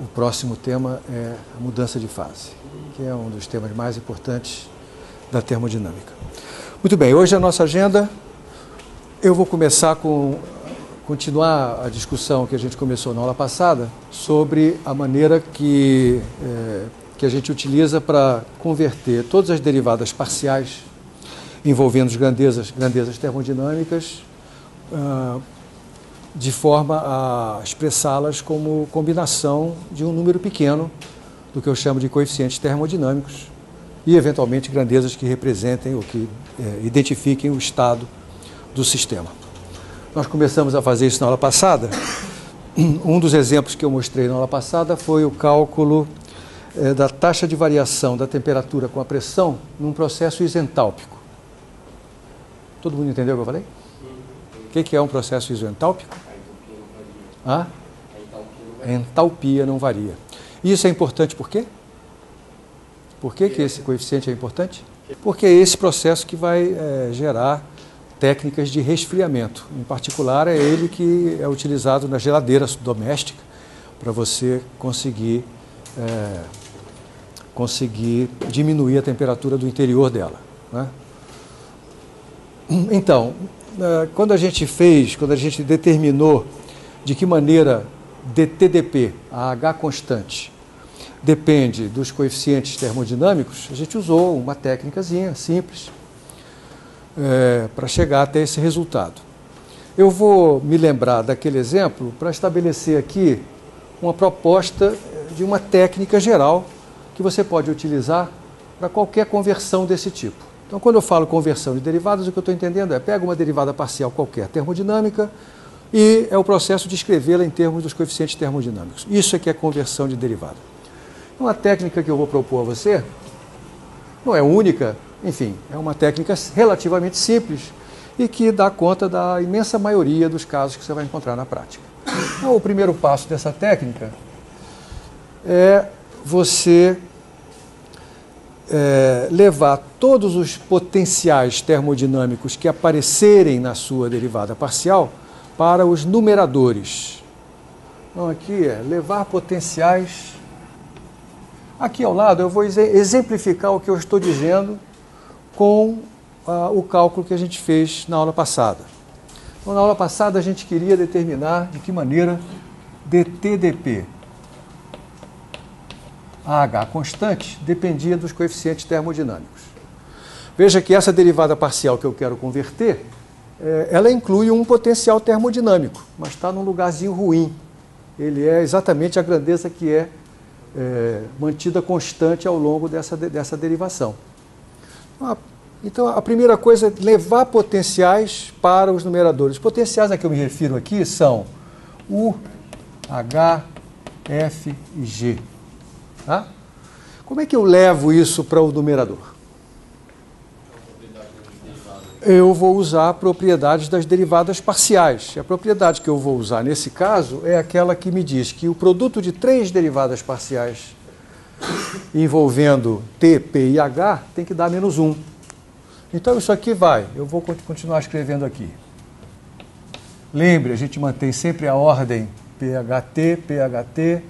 O próximo tema é a mudança de fase, que é um dos temas mais importantes da termodinâmica. Muito bem, hoje a nossa agenda, eu vou continuar a discussão que a gente começou na aula passada sobre a maneira que a gente utiliza para converter todas as derivadas parciais envolvendo grandezas termodinâmicas de forma a expressá-las como combinação de um número pequeno do que eu chamo de coeficientes termodinâmicos e, eventualmente, grandezas que representem ou que identifiquem o estado do sistema. Nós começamos a fazer isso na aula passada. Um dos exemplos que eu mostrei na aula passada foi o cálculo da taxa de variação da temperatura com a pressão num processo isentálpico. Todo mundo entendeu o que eu falei? O que é um processo isentálpico? A entalpia não varia. E isso é importante por quê? Por que esse coeficiente é importante? Porque é esse processo que vai gerar técnicas de resfriamento. Em particular, é ele que é utilizado na geladeira doméstica para você conseguir diminuir a temperatura do interior dela, né? Então, quando a gente determinou de que maneira dTdP, a H constante, depende dos coeficientes termodinâmicos, a gente usou uma técnicazinha simples para chegar até esse resultado. Eu vou me lembrar daquele exemplo para estabelecer aqui uma proposta de uma técnica geral que você pode utilizar para qualquer conversão desse tipo. Então, quando eu falo conversão de derivadas, o que eu estou entendendo é pega uma derivada parcial qualquer termodinâmica e é o processo de escrevê-la em termos dos coeficientes termodinâmicos. Isso é que é conversão de derivada. Uma técnica que eu vou propor a você não é única, enfim, é uma técnica relativamente simples e que dá conta da imensa maioria dos casos que você vai encontrar na prática. Então, o primeiro passo dessa técnica é você levar todos os potenciais termodinâmicos que aparecerem na sua derivada parcial para os numeradores. Então, aqui é levar potenciais. Aqui ao lado eu vou exemplificar o que eu estou dizendo com o cálculo que a gente fez na aula passada. Então, na aula passada a gente queria determinar de que maneira dTdP, a H constante, dependia dos coeficientes termodinâmicos. Veja que essa derivada parcial que eu quero converter, ela inclui um potencial termodinâmico, mas está num lugarzinho ruim. Ele é exatamente a grandeza que é mantida constante ao longo dessa derivação. Então, a primeira coisa é levar potenciais para os numeradores. Os potenciais a que eu me refiro aqui são U, H, F e G. Tá? Como é que eu levo isso para o numerador? Eu vou usar propriedades das derivadas parciais. A propriedade que eu vou usar nesse caso é aquela que me diz que o produto de 3 derivadas parciais envolvendo T, P e H tem que dar menos 1. Então isso aqui eu vou continuar escrevendo aqui. Lembre, a gente mantém sempre a ordem PHT, PHT,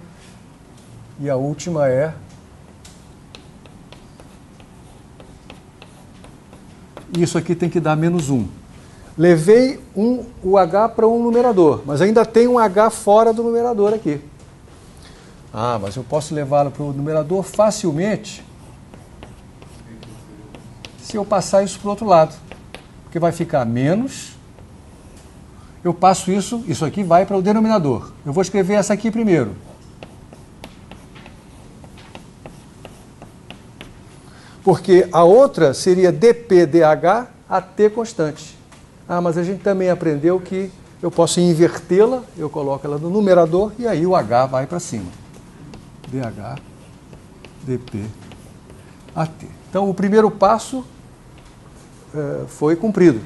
e a última é isso aqui tem que dar menos 1. Levei o H para um numerador, mas ainda tem um H fora do numerador aqui. Mas eu posso levá-lo para o numerador facilmente se eu passar isso para o outro lado. Porque vai ficar menos, eu passo isso aqui vai para o denominador. Eu vou escrever essa aqui primeiro. Porque a outra seria dPdH a T constante. Mas a gente também aprendeu que eu posso invertê-la, eu coloco ela no numerador e aí o H vai para cima. dH, dP, AT. Então, o primeiro passo foi cumprido.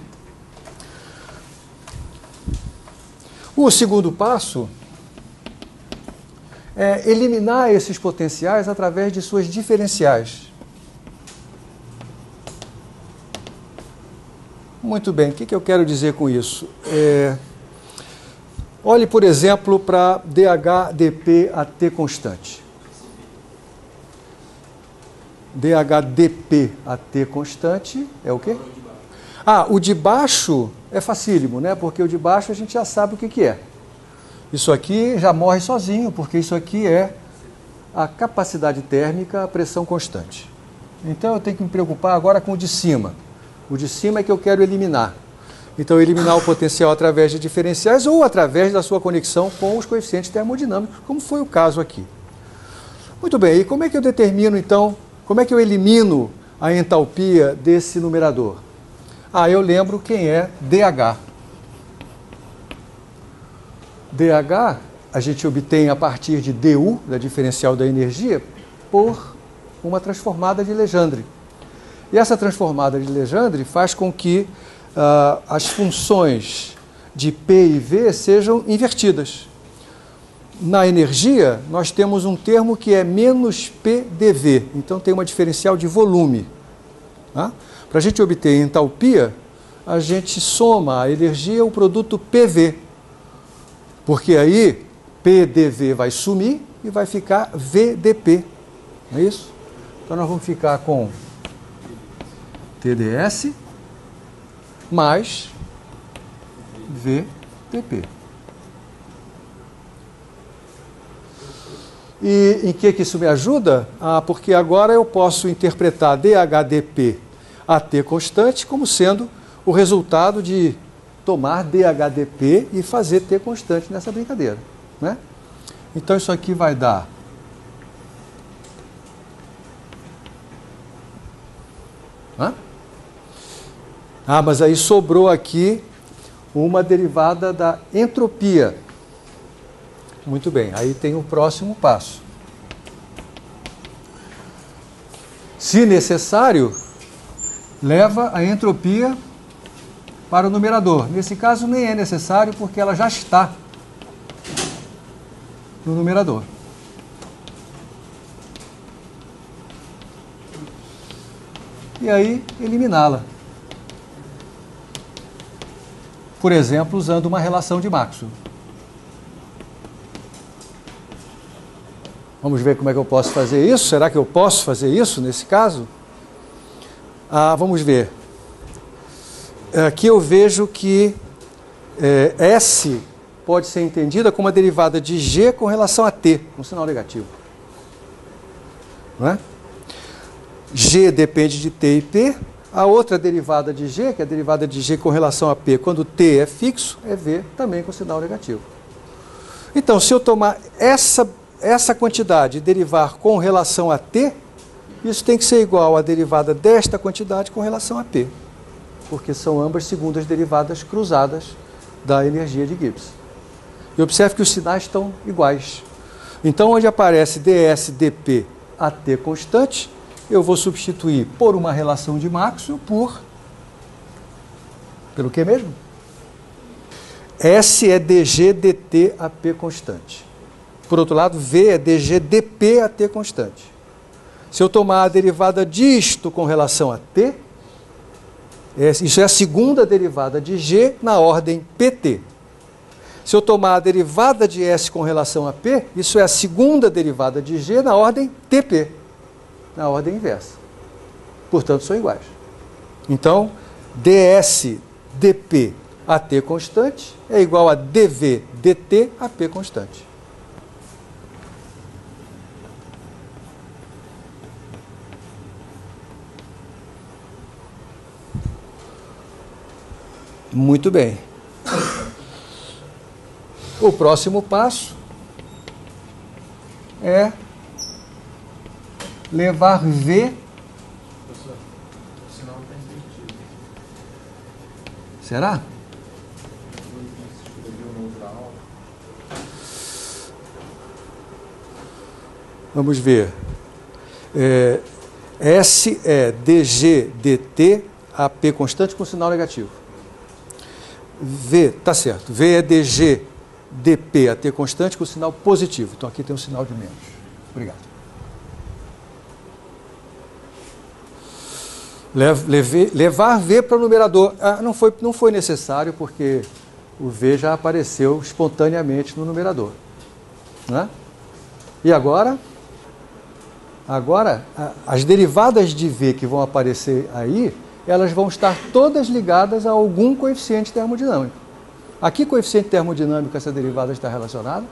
O segundo passo é eliminar esses potenciais através de suas diferenciais. Muito bem, o que eu quero dizer com isso? Olhe, por exemplo, para DH/dP a T constante. DH/dP a T constante é o quê? Ah, o de baixo é facílimo, né? Porque o de baixo a gente já sabe o que é. Isso aqui já morre sozinho, porque isso aqui é a capacidade térmica a pressão constante. Então eu tenho que me preocupar agora com o de cima. O de cima é que eu quero eliminar. Então eliminar o potencial através de diferenciais ou através da sua conexão com os coeficientes termodinâmicos, como foi o caso aqui. Muito bem, e como é que eu determino então, como é que eu elimino a entalpia desse numerador? Ah, eu lembro quem é DH. DH a gente obtém a partir de DU, da diferencial da energia, por uma transformada de Legendre. E essa transformada de Legendre faz com que as funções de P e V sejam invertidas. Na energia, nós temos um termo que é menos PdV, então tem uma diferencial de volume. Tá? Para a gente obter entalpia, a gente soma a energia ao produto PV, porque aí PdV vai sumir e vai ficar VdP, não é isso? Então nós vamos ficar com TdS mais VdP. E em que isso me ajuda? Ah, porque agora eu posso interpretar DH/dP a T constante como sendo o resultado de tomar DH/dP e fazer T constante nessa brincadeira, né? Então isso aqui vai dar mas aí sobrou aqui uma derivada da entropia. Muito bem, aí tem o próximo passo. Se necessário, leva a entropia para o numerador. Nesse caso nem é necessário porque ela já está no numerador. E aí eliminá-la. Por exemplo, usando uma relação de Maxwell. Vamos ver como é que eu posso fazer isso. Será que eu posso fazer isso nesse caso? Vamos ver. Aqui eu vejo que S pode ser entendida como a derivada de G com relação a T, com sinal negativo. Não é? G depende de T e P. A outra derivada de G, que é a derivada de G com relação a P, quando T é fixo, é V também com sinal negativo. Então, se eu tomar essa quantidade e derivar com relação a T, isso tem que ser igual à derivada desta quantidade com relação a P, porque são ambas segundas derivadas cruzadas da energia de Gibbs. E observe que os sinais estão iguais. Então, onde aparece ds dp a T constante, eu vou substituir por uma relação de Maxwell pelo que mesmo? S é dg dt a P constante. Por outro lado, V é dg dp a T constante. Se eu tomar a derivada disto com relação a T, isso é a segunda derivada de G na ordem PT. Se eu tomar a derivada de S com relação a P, isso é a segunda derivada de G na ordem TP, na ordem inversa. Portanto, são iguais. Então, ds dp a T constante é igual a dv dt a P constante. Muito bem. O próximo passo é levar V. Será? Vamos ver. S é dg dt a P constante com sinal negativo. V, tá certo. V é dg dp a T constante com sinal positivo. Então aqui tem um sinal de menos. Obrigado. Levar V para o numerador. Não foi necessário, porque o V já apareceu espontaneamente no numerador. Né? E agora? Agora, as derivadas de V que vão aparecer aí, elas vão estar todas ligadas a algum coeficiente termodinâmico. A que coeficiente termodinâmico essa derivada está relacionada?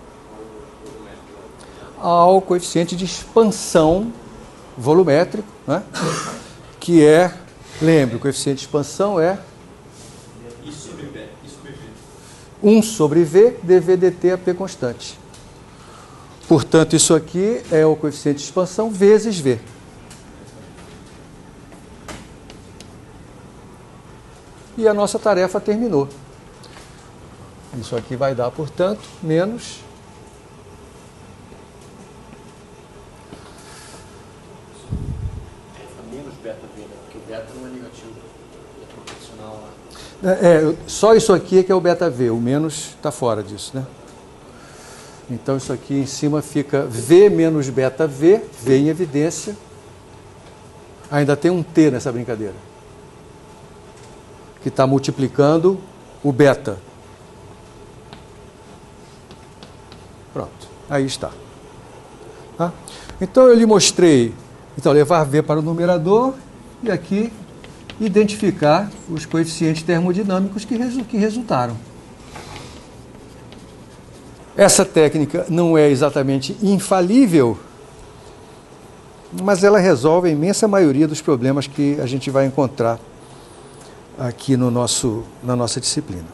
Ao coeficiente de expansão volumétrico, né? Que é, lembre, o coeficiente de expansão é I sobre V. 1 sobre V, dV dt a P constante. Portanto, isso aqui é o coeficiente de expansão vezes V. E a nossa tarefa terminou. Isso aqui vai dar, portanto, menos... Menos beta V, né? Porque o beta não é negativo. É proporcional lá. Só isso aqui é que é o beta V, o menos está fora disso, né? Então isso aqui em cima fica V menos beta V, V em evidência. Ainda tem um T nessa brincadeira, que está multiplicando o beta. Pronto, aí está. Tá? Então eu lhe mostrei, levar V para o numerador e aqui identificar os coeficientes termodinâmicos que resultaram. Essa técnica não é exatamente infalível, mas ela resolve a imensa maioria dos problemas que a gente vai encontrar aqui na nossa disciplina.